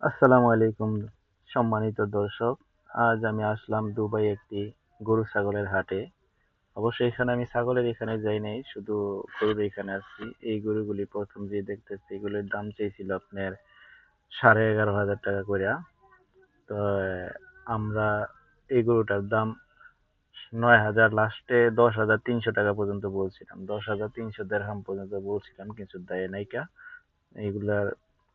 আসসালামু আলাইকুম সম্মানিত দর্শক। আজ আমি আসলাম দুবাই একটি গরু ছাগলের হাটে। অবশ্যই এখানে আমি ছাগলের এখানে যাই নাই, শুধু গরুর এখানে আসছি। এই গরুগুলি প্রথম যে দেখতেছি এগুলোর দাম চাইছিল আপনার 11,500 টাকা কইরা। তো আমরা এই গরুটার দাম 9,000, লাস্টে 10,300 টাকা পর্যন্ত বলছিলাম। 10,300 দেরহাম পর্যন্ত বলছিলাম, কিছু দেয় নাইকা। এইগুলার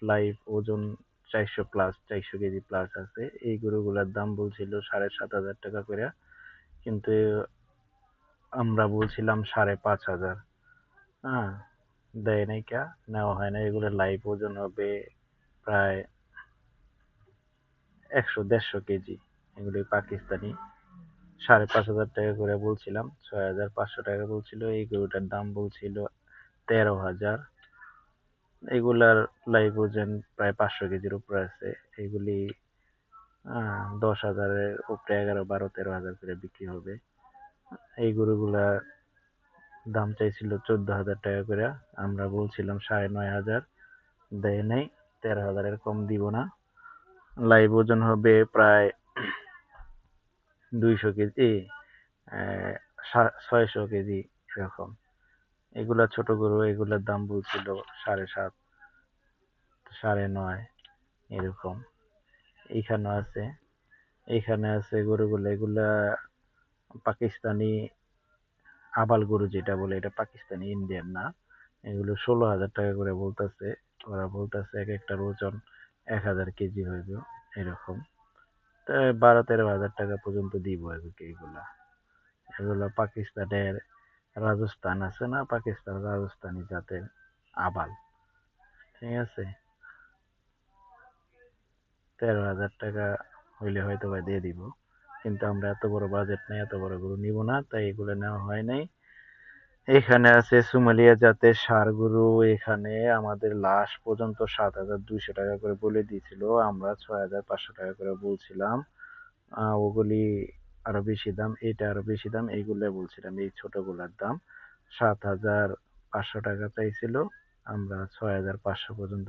লাইভ ওজন 400 প্লাস, 400 কেজি প্লাস আছে। এই গরুগুলার দাম বলছিল 7,500 টাকা করে, কিন্তু আমরা বলছিলাম 5,500। হ্যাঁ, দেয় নাই কা, নেওয়া হয় না। এগুলোর লাইভ ওজন হবে প্রায় 100-150 কেজি। এগুলি পাকিস্তানি। 5,500 টাকা করে বলছিলাম, 6,500 টাকা বলছিল। এই গরুটার দাম বলছিল 13,000। এগুলার লাইভ ওজন প্রায় 500 কেজির উপরে আছে। এগুলি 10,000-এর উপরে, 11, 12, 13,000 করে বিক্রি হবে। এই গরুগুলার দাম চাইছিল 14,000 টাকা করে, আমরা বলছিলাম 9,500। দেয় নাই, 13,000-এর কম দিব না। লাইভ ওজন হবে প্রায় 200 কেজি, 600 কেজি এরকম। এগুলা ছোট গরু, এগুলার দাম বলছিল 7,500, 9,500 এরকম। এইখানে আছে, এইখানে আছে গরুগুলা। এগুলা পাকিস্তানি আবাল গরু যেটা বলে, এটা পাকিস্তানি, ইন্ডিয়ান না। এগুলো 16,000 টাকা করে বলতেছে। ওরা বলতেছে এক একটার ওজন 1,000 কেজি হইবে এরকম। তো 12-13,000 টাকা পর্যন্ত দিব এগুলো। এগুলো পাকিস্তানের রাজস্থান আছে না, পাকিস্তান রাজস্থানী জাতের আবাল। ঠিক আছে, 13,000 টাকা হইলে হয়তো বা দিয়ে দিব, কিন্তু আমরা এত বড় বাজেট নেই, এত বড় গরু নিব না, তাই এগুলো নেওয়া হয় নাই। এখানে আছে সোমালিয়া জাতের ষাঁড় গরু। এখানে আমাদের লাস্ট পর্যন্ত 7,200 টাকা করে বলে দিয়েছিল, আমরা 6,500 টাকা করে বলছিলাম। ওগুলি আরো বেশি দাম, এটা আরো বেশি দাম। এইগুলো বলছিলাম, এই ছোটগুলার দাম 7,500 টাকা চাইছিল, আমরা 6,500 পর্যন্ত